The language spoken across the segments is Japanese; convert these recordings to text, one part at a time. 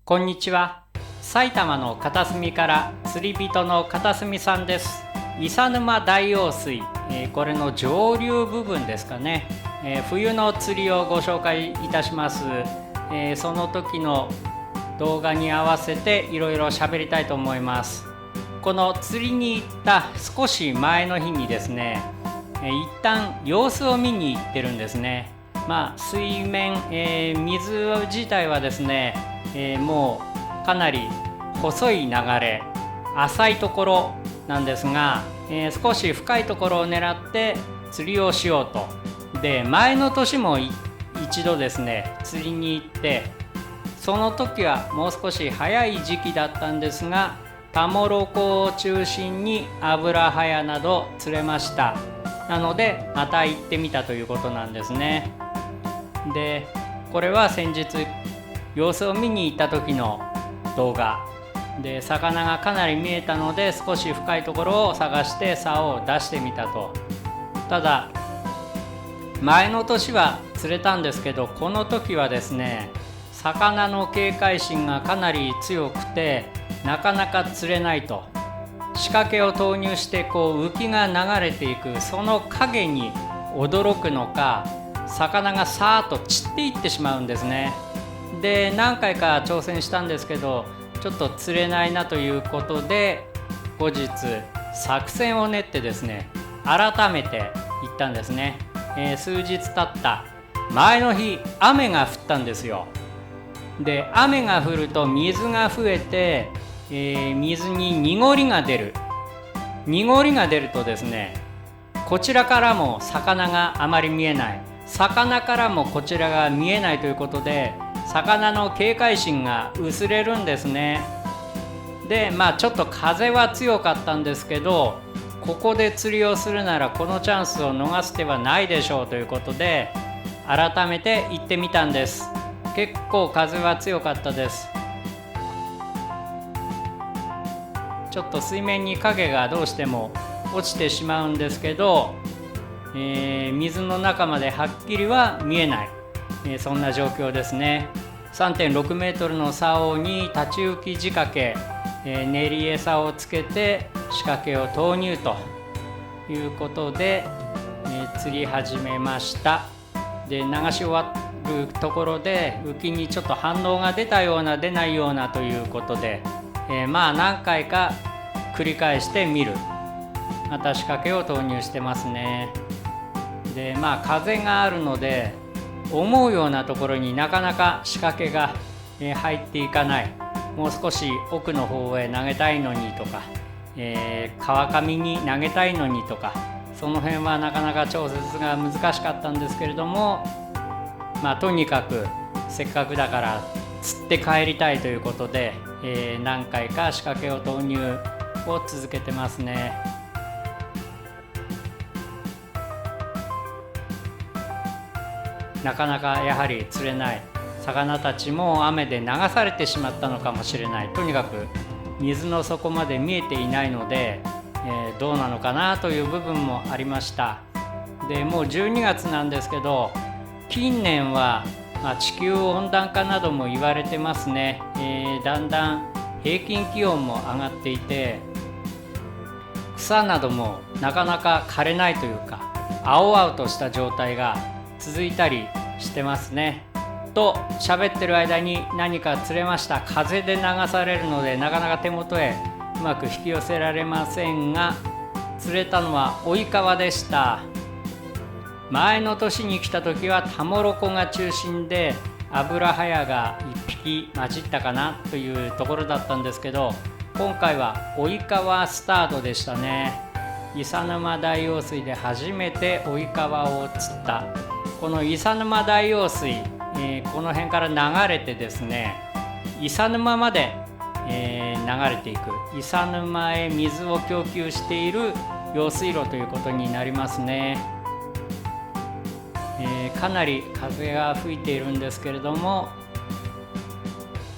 こんにちは。埼玉の片隅から釣り人の片隅さんです。伊佐沼大用水、これの上流部分ですかね、冬の釣りをご紹介いたします。その時の動画に合わせていろいろ喋りたいと思います。この釣りに行った少し前の日にですね、一旦様子を見に行ってるんですね。水面、水自体はですね、もうかなり細い流れ、浅いところなんですが、少し深いところを狙って釣りをしようと。で、前の年も一度ですね釣りに行って、その時はもう少し早い時期だったんですが、タモロコを中心にアブラハヤなど釣れました。なのでまた行ってみたということなんですね。で、これは先日様子を見に行った時の動画で、魚がかなり見えたので少し深いところを探して竿を出してみたと。ただ前の年は釣れたんですけど、この時はですね、魚の警戒心がかなり強くてなかなか釣れないと。仕掛けを投入して浮きが流れていくその影に驚くのか、魚がさーっと散っていってしまうんですね。で、何回か挑戦したんですけど、ちょっと釣れないなということで、後日作戦を練ってですね、改めて行ったんですね。数日経った前の日、雨が降ったんですよ。で、雨が降ると水が増えて、水に濁りが出る。濁りが出るとですね、こちらからも魚があまり見えない、魚からもこちらが見えないということで、魚の警戒心が薄れるんですね。で、ちょっと風は強かったんですけど、ここで釣りをするならこのチャンスを逃す手はないでしょうということで、改めて行ってみたんです。結構風は強かったです。ちょっと水面に影がどうしても落ちてしまうんですけど、水の中まではっきりは見えない、そんな状況ですね。 3.6 メートルの竿に立ち浮き仕掛け、練り餌をつけて仕掛けを投入ということで、釣り始めました。で、流し終わるところで浮きにちょっと反応が出たような出ないようなということで、何回か繰り返してみる。また仕掛けを投入してますね。で、風があるので思うようなところになかなか仕掛けが入っていかない。もう少し奥の方へ投げたいのにとか、川上に投げたいのにとか、その辺はなかなか調節が難しかったんですけれども、とにかくせっかくだから釣って帰りたいということで、何回か仕掛けを投入を続けてますね。なかなかやはり釣れない。魚たちも雨で流されてしまったのかもしれない。とにかく水の底まで見えていないので、どうなのかなという部分もありました。で、もう12月なんですけど、近年は、地球温暖化なども言われてますね。だんだん平均気温も上がっていて、草などもなかなか枯れないというか、青々とした状態が続いたりしてますね。と喋ってる間に何か釣れました。風で流されるのでなかなか手元へうまく引き寄せられませんが、釣れたのはオイカワでした。前の年に来た時はタモロコが中心でアブラハヤが1匹混じったかなというところだったんですけど、今回はオイカワスタートでしたね。伊佐沼大用水で初めてオイカワを釣った。この伊佐沼大用水、この辺から流れてですね、伊佐沼まで、流れていく。伊佐沼へ水を供給している用水路ということになりますね。かなり風が吹いているんですけれども、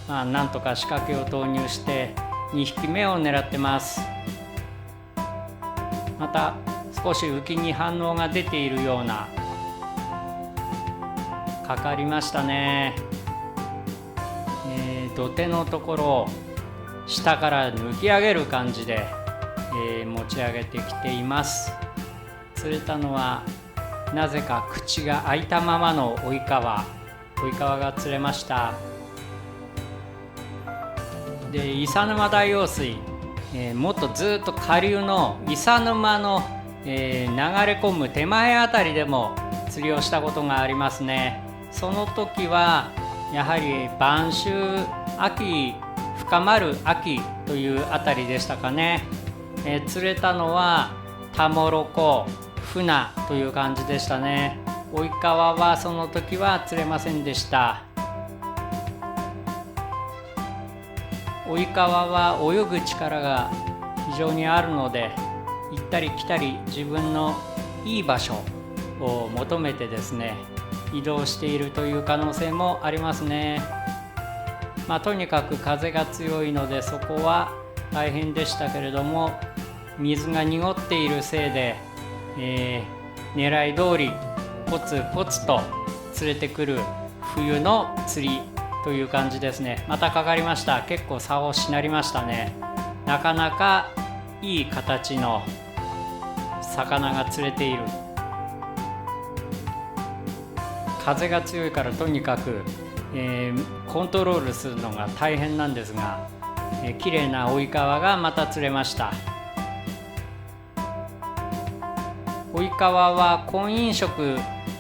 なんとか仕掛けを投入して2匹目を狙ってます。また少し浮きに反応が出ているような、かかりましたね。土手のところを下から抜き上げる感じで、持ち上げてきています。釣れたのはなぜか口が開いたままの追い川が釣れました。で、伊佐沼大用水、もっとずっと下流の伊佐沼の、流れ込む手前あたりでも釣りをしたことがありますね。その時はやはり晩秋秋深まる秋というあたりでしたかね。釣れたのはタモロコ、フナという感じでしたね。追い川はその時は釣れませんでした。追い川は泳ぐ力が非常にあるので、行ったり来たり自分のいい場所を求めてですね、移動しているという可能性もありますね。とにかく風が強いのでそこは大変でしたけれども、水が濁っているせいで、狙い通りポツポツと釣れてくる冬の釣りという感じですね。またかかりました。結構竿をしなりましたね。なかなかいい形の魚が釣れている。風が強いからとにかく、コントロールするのが大変なんですが、綺麗な追い川がまた釣れました。追い川は婚姻色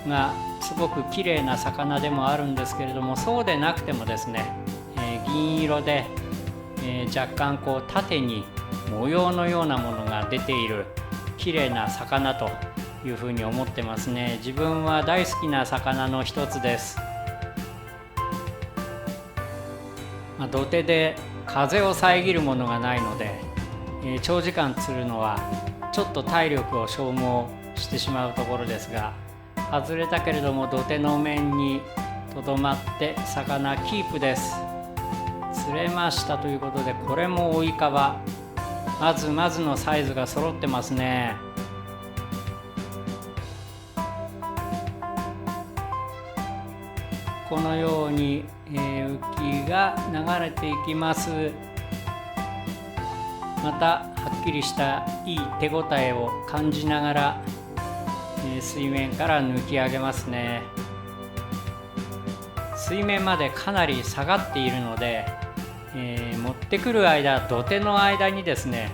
がすごく綺麗な魚でもあるんですけれども、そうでなくてもですね、銀色で、若干縦に模様のようなものが出ている綺麗な魚というふうに思ってますね。自分は大好きな魚の一つです。土手で風を遮るものがないので、長時間釣るのはちょっと体力を消耗してしまうところですが、外れたけれども土手の面にとどまって魚キープです。釣れましたということで、これも追い川、まずまずのサイズが揃ってますね。このように、浮きが流れていきます。またはっきりしたいい手応えを感じながら、水面から抜き上げますね。水面までかなり下がっているので、持ってくる間、土手の間にですね、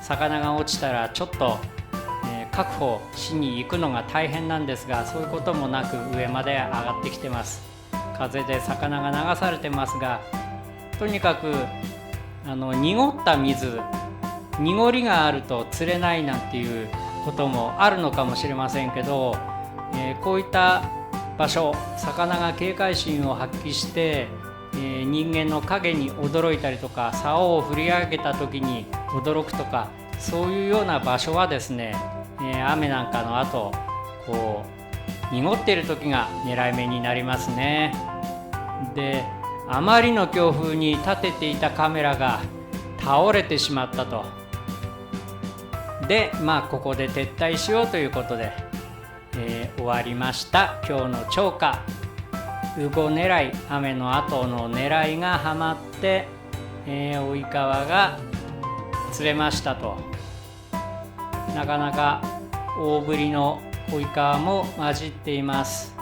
魚が落ちたらちょっと、確保しに行くのが大変なんですが、そういうこともなく上まで上がってきてます。風で魚が流されてますが、とにかく濁った水、濁りがあると釣れないなんていうこともあるのかもしれませんけど、こういった場所、魚が警戒心を発揮して、人間の影に驚いたりとか、竿を振り上げた時に驚くとか、そういうような場所はですね、雨なんかの後濁っている時が狙い目になりますね。で、あまりの強風に立てていたカメラが倒れてしまったと。で、ここで撤退しようということで、終わりました。今日の釣果、ウゴ狙い、雨の後の狙いがはまって、追い川が釣れましたと。なかなか大ぶりの追い川も混じっています。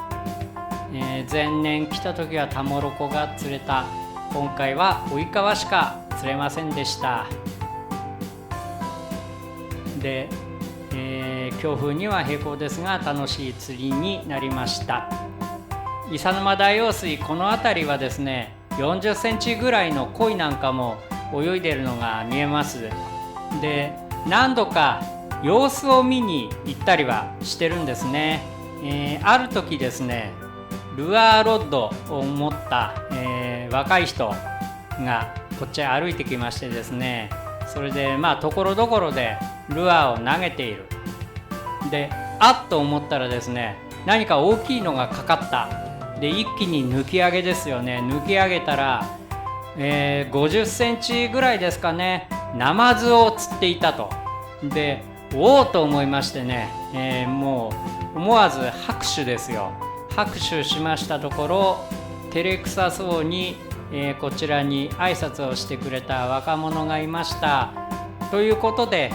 前年来た時はタモロコが釣れた。今回は追い川しか釣れませんでした。で、強風には平行ですが楽しい釣りになりました。伊佐沼大用水、この辺りはですね、40センチぐらいの鯉なんかも泳いでいるのが見えます。で、何度か様子を見に行ったりはしてるんですね。ある時ですね、ルアーロッドを持った、若い人がこっちへ歩いてきましてですね、それでところどころでルアーを投げている。で、あっと思ったらですね、何か大きいのがかかった。で、一気に抜き上げですよね。抜き上げたら、50センチぐらいですかね、ナマズを釣っていたと。で、おおと思いましてね、もう思わず拍手ですよ。拍手しましたところ、照れくさそうにこちらに挨拶をしてくれた若者がいました。ということで、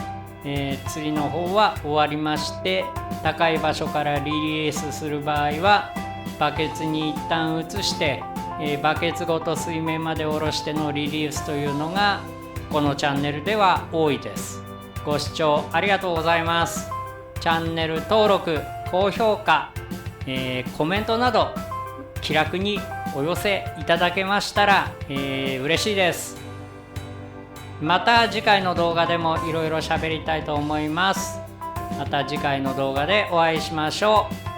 釣りの方は終わりまして、高い場所からリリースする場合はバケツに一旦移して、バケツごと水面まで下ろしてのリリースというのがこのチャンネルでは多いです。ご視聴ありがとうございます。チャンネル登録、高評価、コメントなど気楽にお寄せいただけましたら、嬉しいです。また次回の動画でもいろいろ喋りたいと思います。また次回の動画でお会いしましょう。